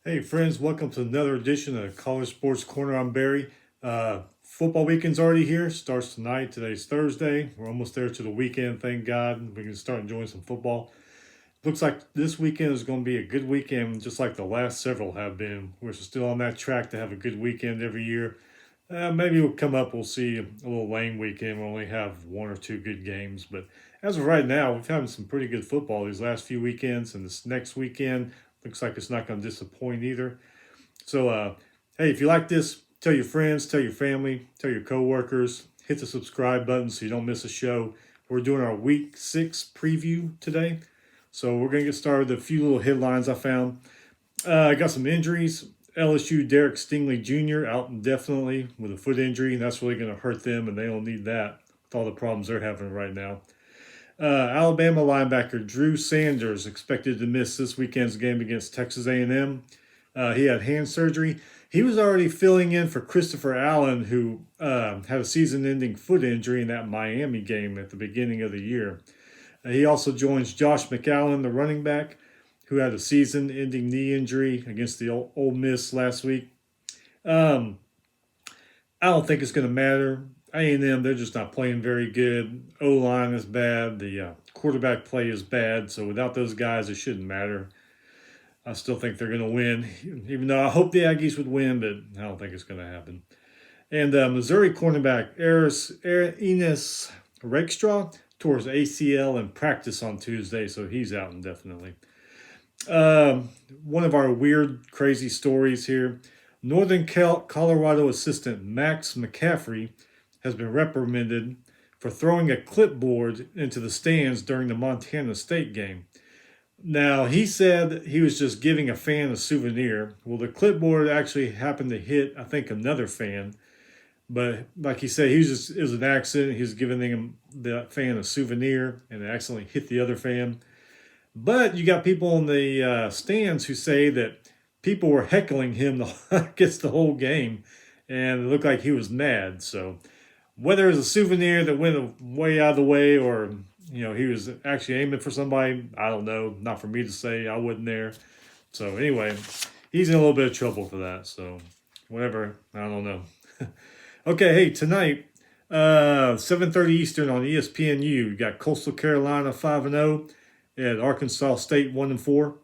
Hey friends, welcome to another edition of College Sports Corner. I'm Barry. Football weekend's already here. Starts tonight. Today's Thursday. We're almost there to the weekend. Thank God we can start enjoying some football. Looks like this weekend is going to be a good weekend, just like the last several have been. We're still on that track to have a good weekend every year. Maybe we'll come up. We'll see a little lame weekend. We'll only have one or two good games, but as of right now, we've had some pretty good football these last few weekends, and this next weekend looks like it's not going to disappoint either. So, hey, if you like this, tell your friends, tell your family, tell your coworkers. Hit the subscribe button so you don't miss a show. We're doing our week 6 preview today. So we're going to get started with a few little headlines I found. I got some injuries. LSU Derek Stingley Jr. out indefinitely with a foot injury, and that's really going to hurt them, and they don't need that with all the problems they're having right now. Alabama linebacker Drew Sanders expected to miss this weekend's game against Texas A&M. He had hand surgery. He was already filling in for Christopher Allen, who had a season-ending foot injury in that Miami game at the beginning of the year. He also joins Josh McAllen, the running back, who had a season-ending knee injury against the Ole Miss last week. Um, I don't think it's going to matter. A&M, they're just not playing very good. O-line is bad. The quarterback play is bad. So without those guys, it shouldn't matter. I still think they're going to win, even though I hope the Aggies would win, but I don't think it's going to happen. And Missouri cornerback Enes Rakestraw tore his ACL in practice on Tuesday, so he's out indefinitely. One of our weird, crazy stories here. Northern Colorado assistant Max McCaffrey has been reprimanded for throwing a clipboard into the stands during the Montana State game. Now, he said he was just giving a fan a souvenir. Well, the clipboard actually happened to hit, I think, another fan. But like he said, it was an accident. He was giving him the fan a souvenir and it accidentally hit the other fan. But you got people in the stands who say that people were heckling him against the whole game, and it looked like he was mad. So whether it was a souvenir that went way out of the way, or he was actually aiming for somebody, I don't know. Not for me to say. I wasn't there. So anyway, he's in a little bit of trouble for that. So whatever. I don't know. Okay, hey, tonight, 7:30 Eastern on ESPNU, you got Coastal Carolina 5-0 at Arkansas State 1-4.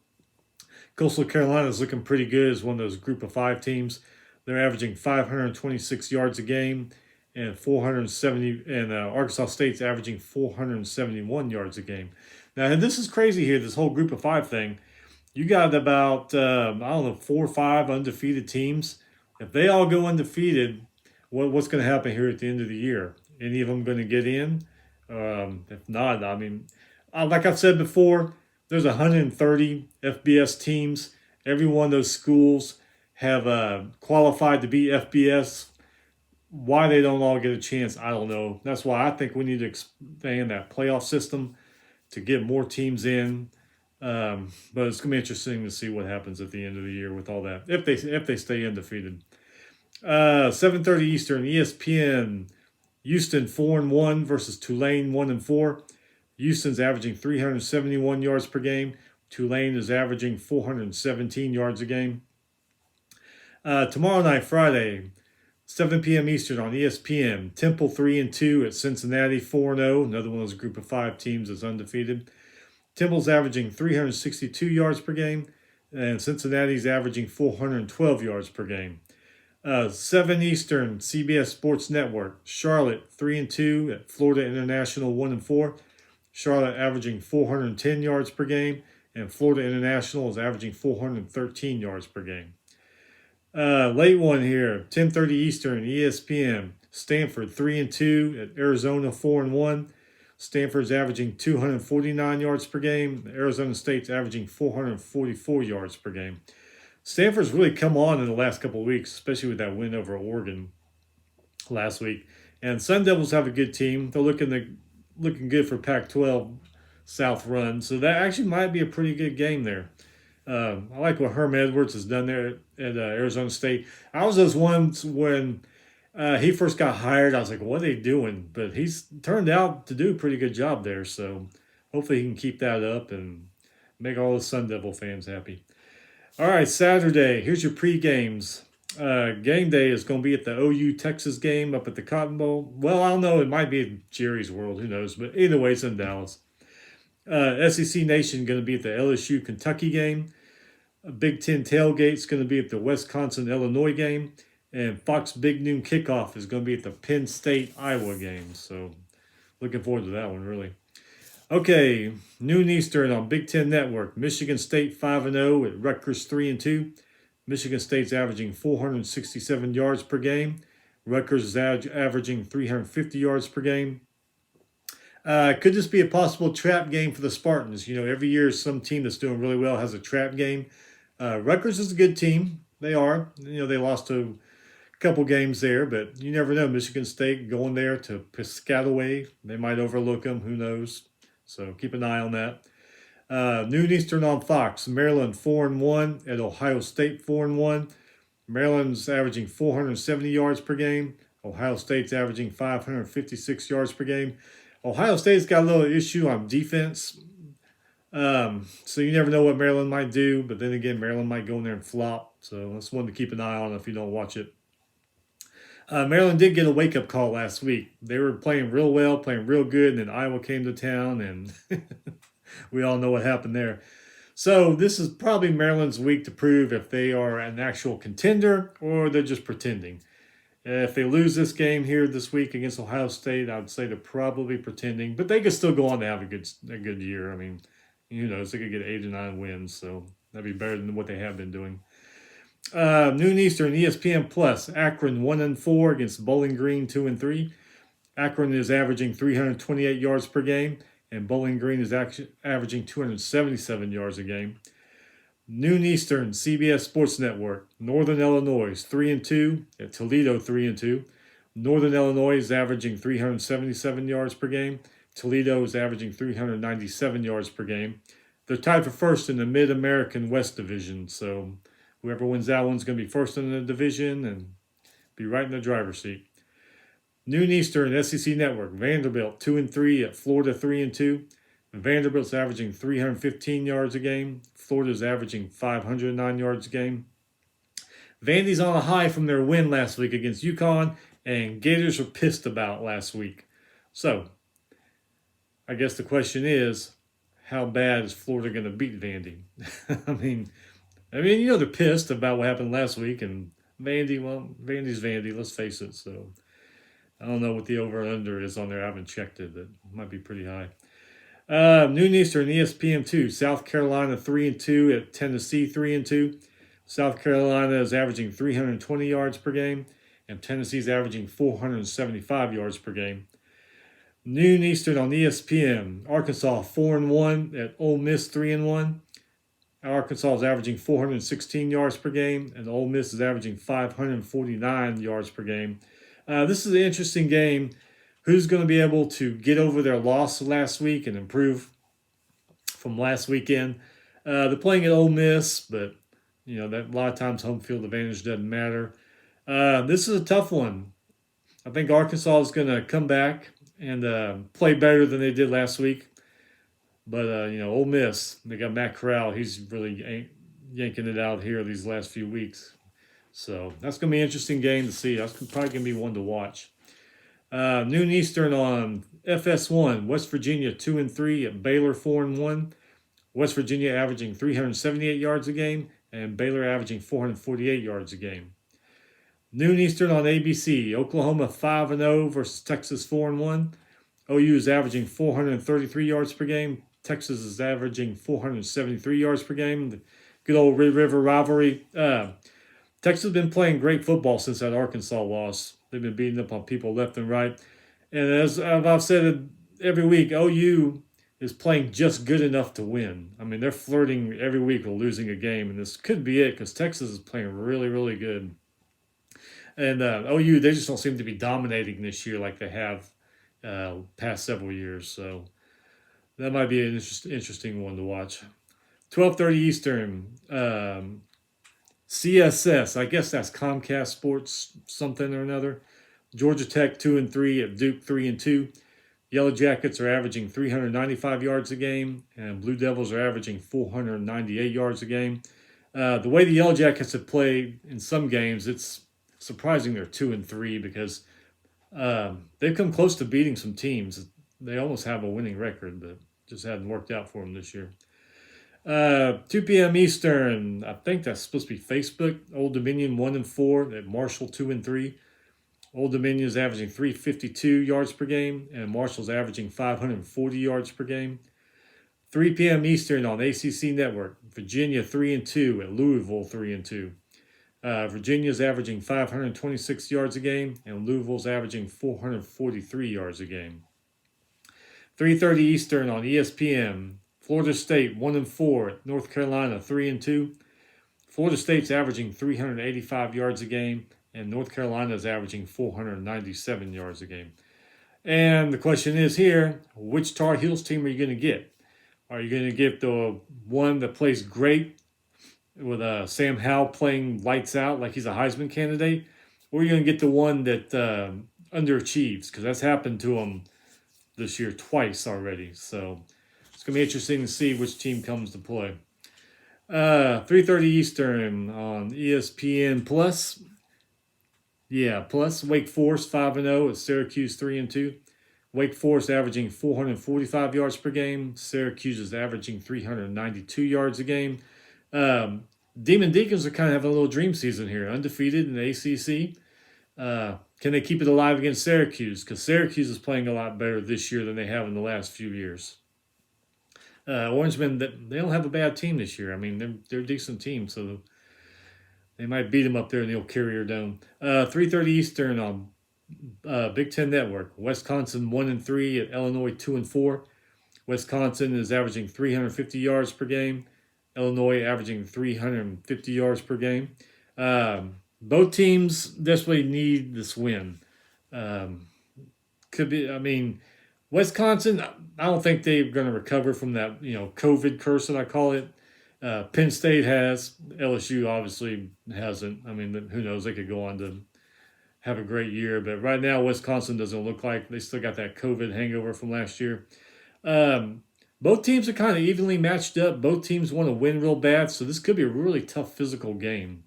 Coastal Carolina is looking pretty good as one of those group of 5 teams. They're averaging 526 yards a game and 470, and Arkansas State's averaging 471 yards a game. Now, and this is crazy here, this whole group of 5 thing. You got about, I don't know, 4 or 5 undefeated teams. If they all go undefeated, what's going to happen here at the end of the year? Any of them going to get in? If not, I mean, like I've said before, there's 130 FBS teams. Every one of those schools have qualified to be FBS. Why they don't all get a chance, I don't know. That's why I think we need to expand that playoff system to get more teams in. But it's gonna be interesting to see what happens at the end of the year with all that if they stay undefeated. 7:30 Eastern, ESPN. Houston 4-1 versus Tulane 1-4. Houston's averaging 371 yards per game. Tulane is averaging 417 yards a game. Tomorrow night, Friday, 7 p.m. Eastern on ESPN. Temple 3-2 at Cincinnati 4-0. Another one of those group of 5 teams that's undefeated. Temple's averaging 362 yards per game, and Cincinnati's averaging 412 yards per game. 7 Eastern, CBS Sports Network. Charlotte 3-2 at Florida International 1-4. Charlotte averaging 410 yards per game, and Florida International is averaging 413 yards per game. Late one here, 10:30 Eastern, ESPN. Stanford 3-2 at Arizona 4-1. Stanford's averaging 249 yards per game. Arizona State's averaging 444 yards per game. Stanford's really come on in the last couple of weeks, especially with that win over Oregon last week. And Sun Devils have a good team. They're looking good for Pac-12 South run. So that actually might be a pretty good game there. I like what Herm Edwards has done there at Arizona State. I was those ones when he first got hired. I was like, what are they doing? But he's turned out to do a pretty good job there. So hopefully he can keep that up and make all the Sun Devil fans happy. All right, Saturday. Here's your pre-games. Game day is going to be at the OU Texas game up at the Cotton Bowl. Well, I don't know. It might be at Jerry's World. Who knows? But either way, it's in Dallas. SEC Nation going to be at the LSU Kentucky game. A Big Ten tailgate's going to be at the Wisconsin Illinois game. And Fox Big Noon Kickoff is going to be at the Penn State Iowa game. So looking forward to that one, really. Okay, noon Eastern on Big Ten Network. Michigan State 5-0 at Rutgers 3-2. Michigan State's averaging 467 yards per game. Rutgers is averaging 350 yards per game. Could this be a possible trap game for the Spartans? You know, every year some team that's doing really well has a trap game. Rutgers is a good team. They are. You know, they lost to a couple games there, but you never know. Michigan State going there to Piscataway. They might overlook them. Who knows? So keep an eye on that. Noon Eastern on Fox. Maryland 4-1 at Ohio State 4-1. Maryland's averaging 470 yards per game. Ohio State's averaging 556 yards per game. Ohio State's got a little issue on defense. So you never know what Maryland might do, but then again, Maryland might go in there and flop. So that's one to keep an eye on if you don't watch it. Maryland did get a wake-up call last week. They were playing real well, playing real good, and then Iowa came to town, and we all know what happened there. So this is probably Maryland's week to prove if they are an actual contender or they're just pretending. If they lose this game here this week against Ohio State, I would say they're probably pretending, but they could still go on to have a good year. I mean, who knows? They could get 8 or 9 wins, so that'd be better than what they have been doing. Noon Eastern, ESPN Plus. Akron 1-4 against Bowling Green 2-3. Akron is averaging 328 yards per game, and Bowling Green is averaging 277 yards a game. Noon Eastern, CBS Sports Network. Northern Illinois 3-2 at Toledo 3-2. Northern Illinois is averaging 377 yards per game. Toledo is averaging 397 yards per game. They're tied for first in the Mid-American West Division, so whoever wins that one's going to be first in the division and be right in the driver's seat. Noon Eastern, SEC Network. Vanderbilt 2-3 at Florida 3-2. Vanderbilt's averaging 315 yards a game. Florida's averaging 509 yards a game. Vandy's on a high from their win last week against UConn, and Gators are pissed about last week. So, I guess the question is, how bad is Florida going to beat Vandy? I mean, you know they're pissed about what happened last week, and Vandy, well, Vandy's Vandy, let's face it. So, I don't know what the over and under is on there. I haven't checked it, but it might be pretty high. Noon Eastern, ESPN 2. South Carolina 3-2 at Tennessee 3-2. South Carolina is averaging 320 yards per game, and Tennessee's averaging 475 yards per game. Noon Eastern on ESPN. Arkansas 4-1 at Ole Miss 3-1. Arkansas is averaging 416 yards per game, and Ole Miss is averaging 549 yards per game. This is an interesting game. Who's going to be able to get over their loss last week and improve from last weekend? They're playing at Ole Miss, but you know that a lot of times home field advantage doesn't matter. This is a tough one. I think Arkansas is going to come back and play better than they did last week. But Ole Miss, they got Matt Corral. He's really yanking it out here these last few weeks. So that's going to be an interesting game to see. That's probably going to be one to watch. Noon Eastern on FS1, West Virginia 2-3 at Baylor 4-1. West Virginia averaging 378 yards a game, and Baylor averaging 448 yards a game. Noon Eastern on ABC, Oklahoma 5-0 versus Texas 4-1. OU is averaging 433 yards per game. Texas is averaging 473 yards per game. The good old Red River rivalry. Texas has been playing great football since that Arkansas loss. They've been beating up on people left and right. And as I've said every week, OU is playing just good enough to win. I mean, they're flirting every week with losing a game, and this could be it because Texas is playing really, really good. And OU, they just don't seem to be dominating this year like they have past several years. So that might be an interesting one to watch. 12:30 Eastern. CSS, I guess that's Comcast Sports something or another. Georgia Tech 2-3 at Duke 3-2. Yellow Jackets are averaging 395 yards a game, and Blue Devils are averaging 498 yards a game. The way the Yellow Jackets have played in some games, it's surprising they're 2-3 because they've come close to beating some teams. They almost have a winning record, but just hadn't worked out for them this year. 2 p.m. Eastern. I think that's supposed to be Facebook. Old Dominion 1-4 at Marshall 2-3. Old Dominion is averaging 352 yards per game, and Marshall's averaging 540 yards per game. 3 p.m. Eastern on ACC Network. Virginia 3-2 at Louisville 3-2. Virginia's averaging 526 yards a game, and Louisville's averaging 443 yards a game. 3:30 Eastern on ESPN. Florida State 1-4 at North Carolina 3-2. Florida State's averaging 385 yards a game, and North Carolina is averaging 497 yards a game. And the question is here, which Tar Heels team are you going to get? Are you going to get the one that plays great with Sam Howell playing lights out like he's a Heisman candidate? Or are you going to get the one that underachieves? Because that's happened to him this year twice already. So it's going to be interesting to see which team comes to play. 3:30 Eastern on ESPN Plus. Yeah, Plus. Wake Forest 5-0 at Syracuse 3-2. Wake Forest averaging 445 yards per game. Syracuse is averaging 392 yards a game. Demon Deacons are kind of having a little dream season here. Undefeated in the ACC. Can they keep it alive against Syracuse? Because Syracuse is playing a lot better this year than they have in the last few years. Orangemen, they don't have a bad team this year. I mean, they're a decent team, so they might beat them up there in the old Carrier Dome. 3:30 Eastern on Big Ten Network. Wisconsin 1-3 at Illinois 2-4. Wisconsin is averaging 350 yards per game. Illinois averaging 350 yards per game. Both teams desperately need this win. Could be. I mean, Wisconsin. I don't think they're going to recover from that COVID curse that I call it. Penn State has. LSU obviously hasn't. I mean, who knows? They could go on to have a great year, but right now Wisconsin doesn't look like they still got that COVID hangover from last year. Both teams are kind of evenly matched up. Both teams want to win real bad, so this could be a really tough physical game.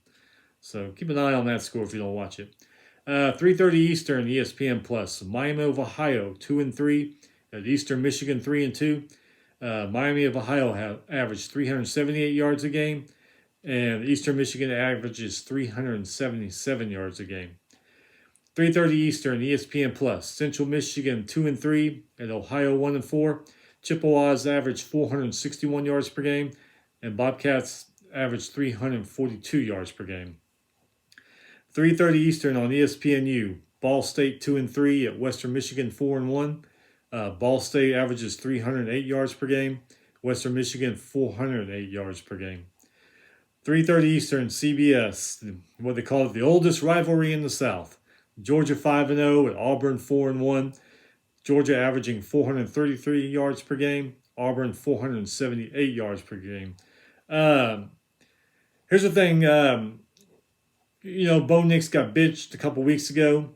So keep an eye on that score if you don't watch it. 3:30 Eastern, ESPN Plus. Miami of Ohio 2-3 at Eastern Michigan 3-2. Miami of Ohio averaged 378 yards a game, and Eastern Michigan averages 377 yards a game. 3:30 Eastern, ESPN Plus. Central Michigan 2-3 at Ohio 1-4. Chippewas average 461 yards per game, and Bobcats average 342 yards per game. 3:30 Eastern on ESPNU. Ball State 2-3 at Western Michigan 4-1. Ball State averages 308 yards per game. Western Michigan 408 yards per game. 3:30 Eastern, CBS. What they call it, the oldest rivalry in the South. Georgia 5-0 at Auburn 4-1. Georgia averaging 433 yards per game. Auburn 478 yards per game. Here's the thing. Bo Nix got bitched a couple weeks ago.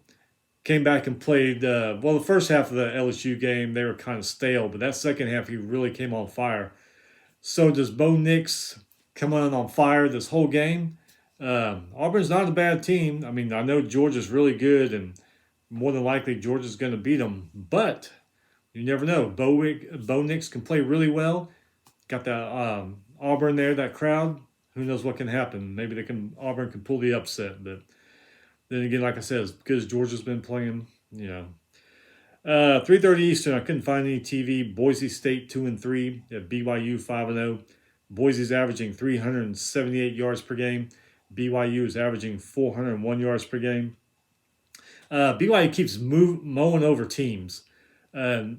Came back and played. The first half of the LSU game, they were kind of stale. But that second half, he really came on fire. So does Bo Nix come on fire this whole game? Auburn's not a bad team. I mean, I know Georgia's really good, and more than likely Georgia's going to beat them. But you never know. Bo Nix can play really well. Got that Auburn there, that crowd. Who knows what can happen? Maybe Auburn can pull the upset. But then again, like I said, as good as Georgia's been playing, 3:30 Eastern, I couldn't find any TV. Boise State 2-3 at BYU 5-0. Boise's averaging 378 yards per game. BYU is averaging 401 yards per game. BYU keeps mowing over teams. I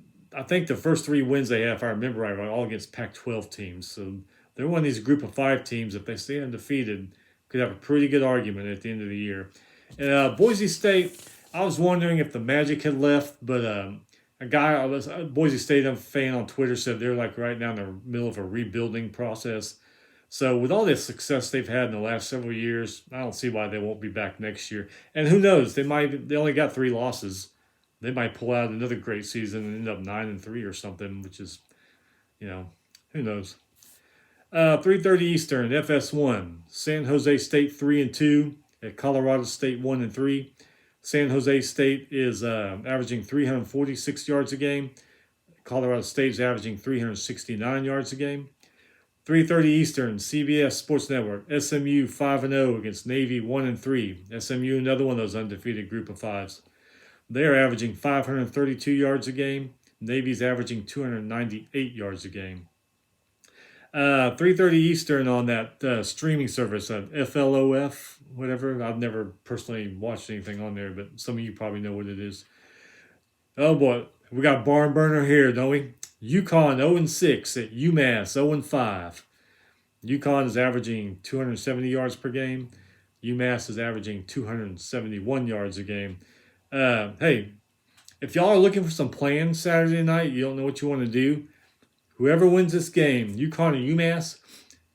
think the first 3 wins they have, if I remember right, are all against Pac-12 teams. So they're one of these group of 5 teams. If they stay undefeated, could have a pretty good argument at the end of the year. And Boise State, I was wondering if the Magic had left, but a Boise State fan on Twitter said they're like right now in the middle of a rebuilding process. So with all the success they've had in the last several years, I don't see why they won't be back next year. And who knows? They only got 3 losses. They might pull out another great season and end up 9-3 or something, which is, who knows? 3:30 Eastern, FS1. San Jose State 3-2 at Colorado State 1-3. San Jose State is averaging 346 yards a game. Colorado State is averaging 369 yards a game. 3:30 Eastern, CBS Sports Network. SMU 5-0 against Navy 1-3. SMU, another one of those undefeated group of fives. They are averaging 532 yards a game. Navy's averaging 298 yards a game. 3:30 Eastern on that streaming service, FLOF, whatever. I've never personally watched anything on there, but some of you probably know what it is. Oh boy, we got barn burner here, don't we? UConn 0-6 at UMass 0-5. UConn is averaging 270 yards per game. UMass is averaging 271 yards a game. Hey, if y'all are looking for some plans Saturday night, you don't know what you want to do, whoever wins this game, UConn or UMass,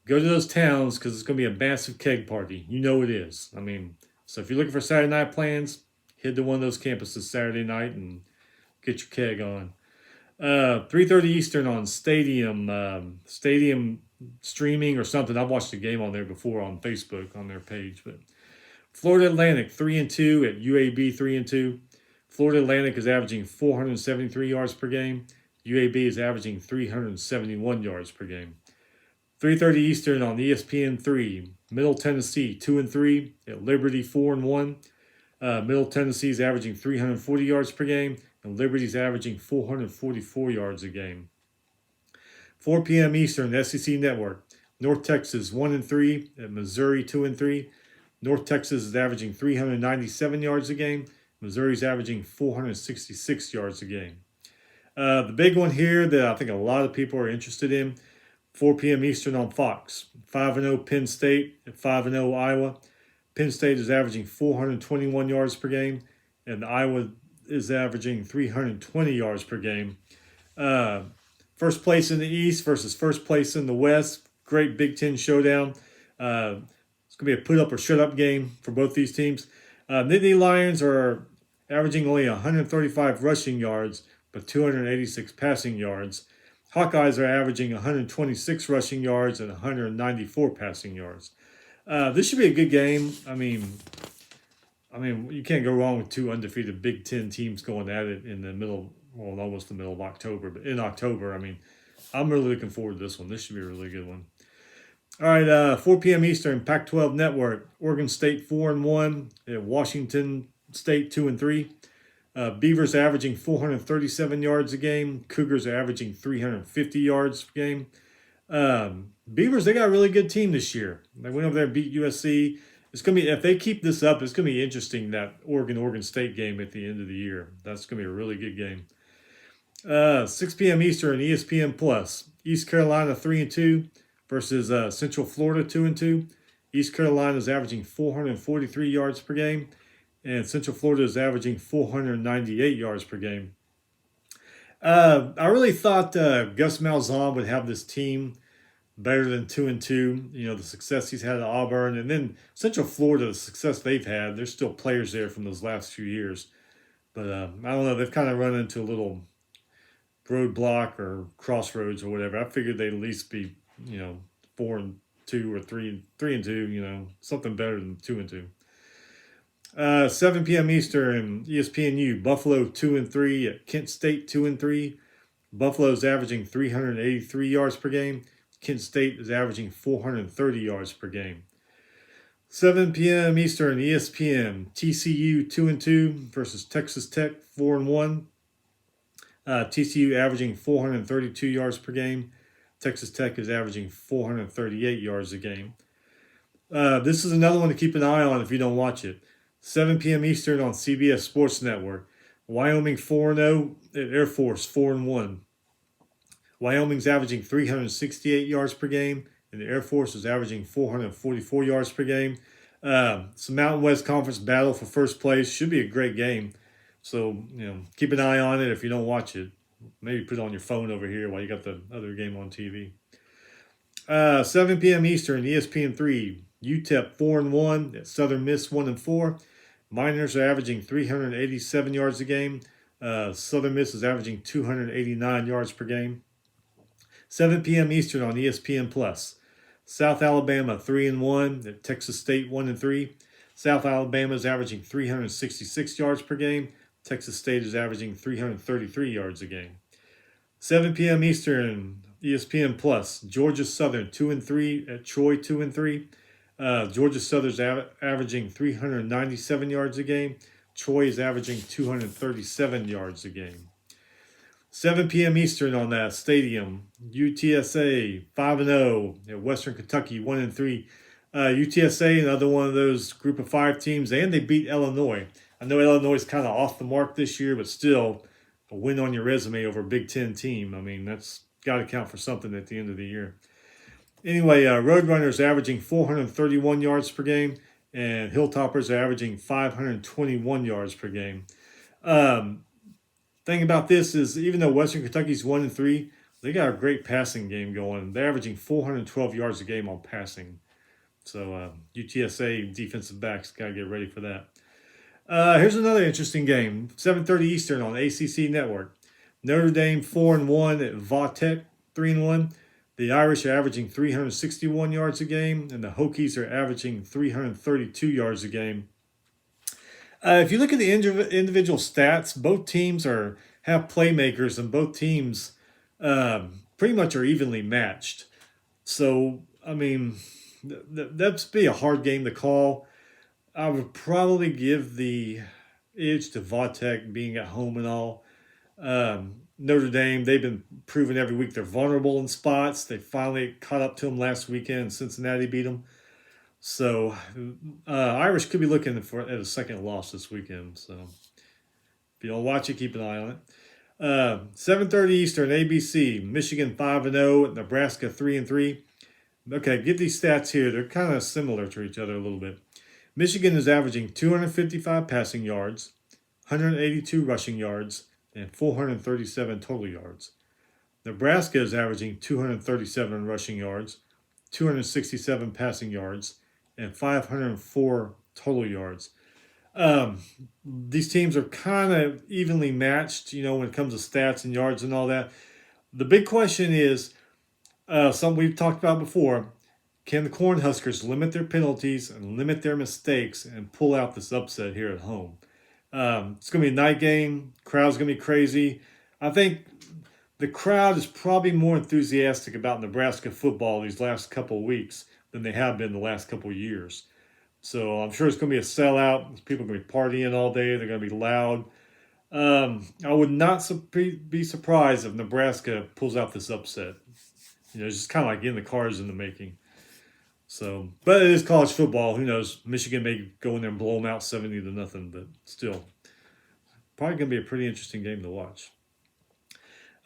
go to those towns because it's going to be a massive keg party. You know it is. I mean, so if you're looking for Saturday night plans, head to one of those campuses Saturday night and get your keg on. 3:30 Eastern on Stadium streaming or something. I've watched the game on there before on Facebook on their page. But Florida Atlantic 3-2 at UAB 3-2. Florida Atlantic is averaging 473 yards per game. UAB is averaging 371 yards per game. 3:30 Eastern on ESPN3. Middle Tennessee 2-3 at Liberty 4-1. Middle Tennessee is averaging 340 yards per game, and Liberty's averaging 444 yards a game. 4 p.m. Eastern, SEC Network. North Texas 1-3 at Missouri 2-3. North Texas is averaging 397 yards a game. Missouri's averaging 466 yards a game. The big one here that I think a lot of people are interested in, 4 p.m. Eastern on Fox. 5-0 Penn State at 5-0 Iowa. Penn State is averaging 421 yards per game, and Iowa is averaging 320 yards per game. First place in the East versus first place in the West. Great Big Ten showdown. It's going to be a put-up or shut-up game for both these teams. Nittany Lions are averaging only 135 rushing yards, but 286 passing yards. Hawkeyes are averaging 126 rushing yards and 194 passing yards. This should be a good game. I mean, you can't go wrong with two undefeated Big Ten teams going at it in the middle, well, almost the middle of October. But in October, I mean, I'm really looking forward to this one. This should be a really good one. All right, 4 p.m. Eastern, Pac-12 Network. Oregon State 4-1 at Washington State 2-3. Beavers averaging 437 yards a game. Cougars are averaging 350 yards a game. Beavers, they got a really good team this year. They went over there and beat USC. It's gonna be, if they keep this up, it's gonna be interesting, that Oregon State game at the end of the year. That's gonna be a really good game. 6 p.m. Eastern, ESPN Plus. East Carolina 3-2 versus Central Florida 2-2. East Carolina is averaging 443 yards per game, and Central Florida is averaging 498 yards per game. I really thought Gus Malzahn would have this team better than 2-2. You know, the success he's had at Auburn, and then Central Florida, the success they've had. There's still players there from those last few years, but I don't know. They've kind of run into a little roadblock or crossroads or whatever. I figured they'd at least be, 4-2 or 3-2. You know, something better than 2-2. 7 p.m. Eastern, ESPNU. Buffalo 2-3 at Kent State 2-3. Buffalo's averaging 383 yards per game. Kent State is averaging 430 yards per game. 7 p.m. Eastern, ESPN. TCU 2-2 versus Texas Tech 4-1. TCU averaging 432 yards per game. Texas Tech is averaging 438 yards a game. This is another one to keep an eye on if you don't watch it. 7 p.m. Eastern on CBS Sports Network. Wyoming 4-0 at Air Force 4-1. Wyoming's averaging 368 yards per game, and the Air Force is averaging 444 yards per game. It's a Mountain West Conference battle for first place. Should be a great game. So, keep an eye on it if you don't watch it. Maybe put it on your phone over here while you got the other game on TV. 7 p.m. Eastern, ESPN3. UTEP 4-1 at Southern Miss 1-4. Miners are averaging 387 yards a game. Southern Miss is averaging 289 yards per game. 7 p.m. Eastern on ESPN Plus. South Alabama 3-1. At Texas State 1-3. South Alabama is averaging 366 yards per game. Texas State is averaging 333 yards a game. 7 p.m. Eastern, ESPN Plus. Georgia Southern 2-3 at Troy 2-3. Georgia Southern's averaging 397 yards a game. Troy is averaging 237 yards a game. 7 p.m. Eastern on that stadium. UTSA 5-0 at Western Kentucky 1-3. UTSA, another one of those group of 5 teams, and they beat Illinois. I know Illinois is kind of off the mark this year, but still a win on your resume over a Big Ten team. I mean, that's got to count for something at the end of the year. Anyway, Roadrunners averaging 431 yards per game, and Hilltoppers are averaging 521 yards per game. Thing about this is, even though Western Kentucky's 1-3, they got a great passing game going. They're averaging 412 yards a game on passing. So UTSA defensive backs got to get ready for that. Here's another interesting game. 7:30 Eastern on ACC Network. Notre Dame 4-1 at Vautech 3-1. The Irish are averaging 361 yards a game, and the Hokies are averaging 332 yards a game. If you look at the individual stats, both teams have playmakers, and both teams pretty much are evenly matched. So, I mean, that'd be a hard game to call. I would probably give the edge to Vautech being at home and all. Notre Dame, they've been proving every week they're vulnerable in spots. They finally caught up to them last weekend. Cincinnati beat them. So Irish could be looking at a second loss this weekend. So if you don't watch it, keep an eye on it. 7:30 Eastern, ABC, Michigan 5-0, Nebraska 3-3. Okay, get these stats here. They're kind of similar to each other a little bit. Michigan is averaging 255 passing yards, 182 rushing yards, and 437 total yards. Nebraska is averaging 237 rushing yards, 267 passing yards, and 504 total yards. These teams are kind of evenly matched, when it comes to stats and yards and all that. The big question is, something we've talked about before, can the Cornhuskers limit their penalties and limit their mistakes and pull out this upset here at home? It's going to be a night game. Crowd's going to be crazy. I think the crowd is probably more enthusiastic about Nebraska football these last couple of weeks than they have been the last couple of years. So I'm sure it's going to be a sellout. People are going to be partying all day. They're going to be loud. I would not be surprised if Nebraska pulls out this upset. It's just kind of like getting the cards in the making. So, but it is college football. Who knows? Michigan may go in there and blow them out 70-0, but still, probably going to be a pretty interesting game to watch.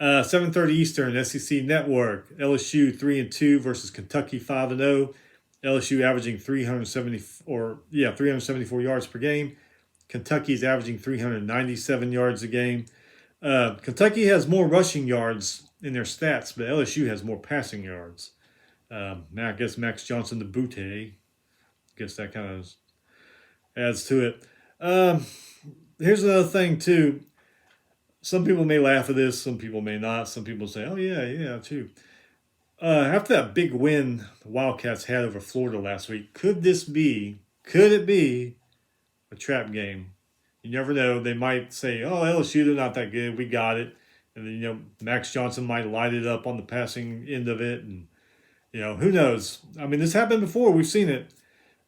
7:30 Eastern, SEC Network. LSU 3-2 versus Kentucky 5-0. LSU averaging 374 yards per game. Kentucky's averaging 397 yards a game. Kentucky has more rushing yards in their stats, but LSU has more passing yards. I guess Max Johnson to boot. I guess that kind of adds to it. Here's another thing, too. Some people may laugh at this. Some people may not. Some people say, oh, yeah, too. After that big win the Wildcats had over Florida last week, could it be a trap game? You never know. They might say, oh, LSU, they're not that good. We got it. And then, Max Johnson might light it up on the passing end of it. And, who knows? I mean, this happened before. We've seen it.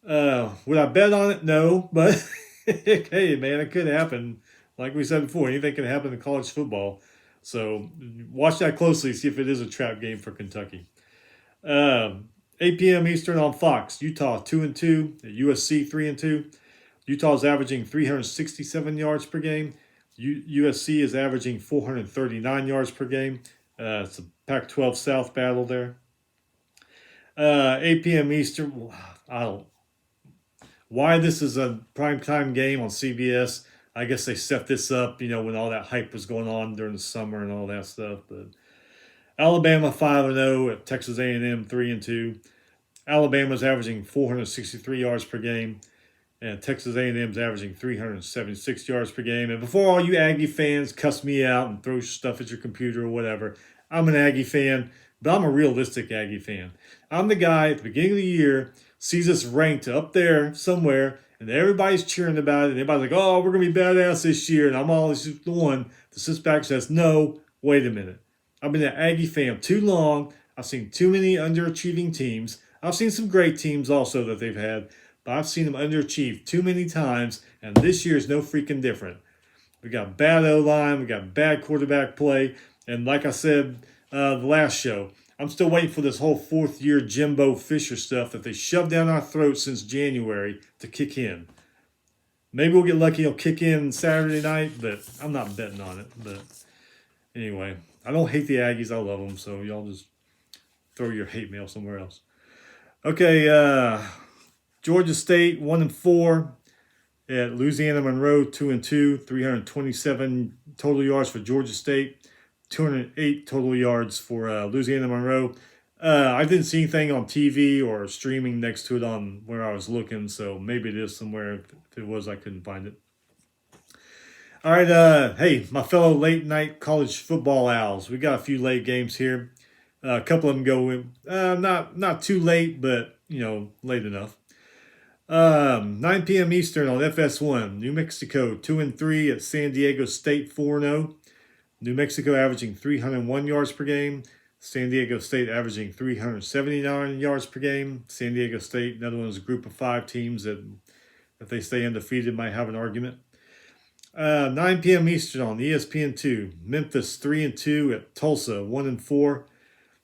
Would I bet on it? No. But, hey, man, it could happen. Like we said before, anything can happen in college football. So watch that closely, see if it is a trap game for Kentucky. 8 p.m. Eastern on Fox. Utah 2-2, USC 3-2. Utah is averaging 367 yards per game. USC is averaging 439 yards per game. It's a Pac-12 South battle there. 8 p.m. Eastern. Why this is a primetime game on CBS? I guess they set this up, when all that hype was going on during the summer and all that stuff. But Alabama 5-0 at Texas A&M 3-2. Alabama's averaging 463 yards per game, and Texas A&M's averaging 376 yards per game. And before all you Aggie fans cuss me out and throw stuff at your computer or whatever, I'm an Aggie fan, But I'm a realistic Aggie fan. I'm the guy at the beginning of the year, sees us ranked up there somewhere, and everybody's cheering about it. And everybody's like, oh, we're going to be badass this year. And I'm always the one that sits back and says, no, wait a minute. I've been an Aggie fan too long. I've seen too many underachieving teams. I've seen some great teams also that they've had, but I've seen them underachieve too many times, and this year is no freaking different. We got bad O-line, we got bad quarterback play, and like I said the last show, I'm still waiting for this whole fourth-year Jimbo Fisher stuff that they shoved down our throats since January to kick in. Maybe we'll get lucky, he'll kick in Saturday night, but I'm not betting on it. But anyway, I don't hate the Aggies, I love them, so y'all just throw your hate mail somewhere else. Okay, Georgia State 1-4 at Louisiana Monroe 2-2, 327 total yards for Georgia State, 208 total yards for Louisiana Monroe. I didn't see anything on TV or streaming next to it on where I was looking, so maybe it is somewhere. If it was, I couldn't find it. All right, hey, my fellow late night college football owls, we got a few late games here. A couple of them go in, not too late, but, late enough. 9 p.m. Eastern on FS1. New Mexico 2-3 at San Diego State 4-0. New Mexico averaging 301 yards per game. San Diego State averaging 379 yards per game. San Diego State, another one is a group of 5 teams that, if they stay undefeated, might have an argument. 9 p.m. Eastern on ESPN2. Memphis 3-2 at Tulsa 1-4.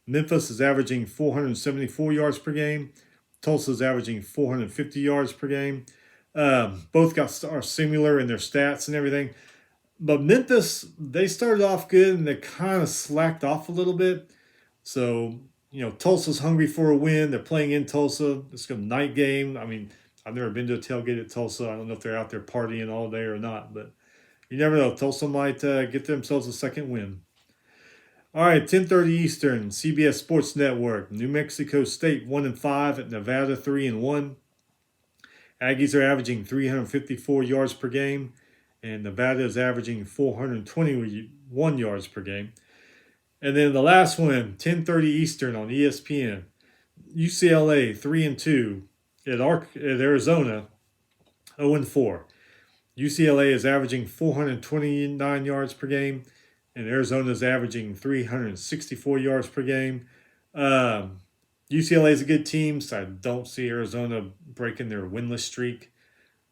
Memphis is averaging 474 yards per game. Tulsa is averaging 450 yards per game. Both are similar in their stats and everything. But Memphis, they started off good and they kind of slacked off a little bit. So, Tulsa's hungry for a win. They're playing in Tulsa. It's a night game. I mean, I've never been to a tailgate at Tulsa. I don't know if they're out there partying all day or not. But you never know. Tulsa might get themselves a second win. All right, 10:30 Eastern, CBS Sports Network. New Mexico State 1-5 at Nevada 3-1. Aggies are averaging 354 yards per game, and Nevada is averaging 421 yards per game. And then the last one, 10:30 Eastern on ESPN. UCLA 3-2 at Arizona 0-4. UCLA is averaging 429 yards per game. And Arizona is averaging 364 yards per game. UCLA is a good team, so I don't see Arizona breaking their winless streak.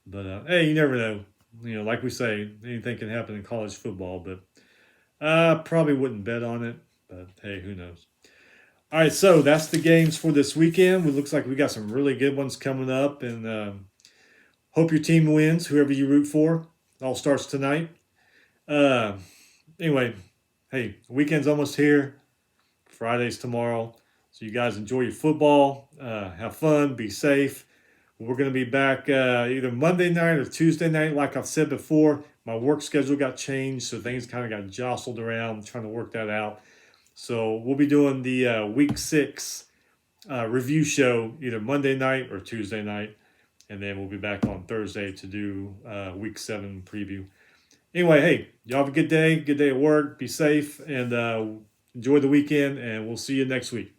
But, hey, you never know. Like we say, anything can happen in college football. But I probably wouldn't bet on it. But, hey, who knows. All right, so that's the games for this weekend. It looks like we got some really good ones coming up. And hope your team wins, whoever you root for. It all starts tonight. Anyway, hey, the weekend's almost here. Friday's tomorrow. So you guys enjoy your football. Have fun. Be safe. We're going to be back either Monday night or Tuesday night. Like I've said before, my work schedule got changed, so things kind of got jostled around. I'm trying to work that out. So we'll be doing the Week 6 review show either Monday night or Tuesday night. And then we'll be back on Thursday to do Week 7 preview. Anyway, hey, y'all have a good day at work. Be safe and enjoy the weekend, and we'll see you next week.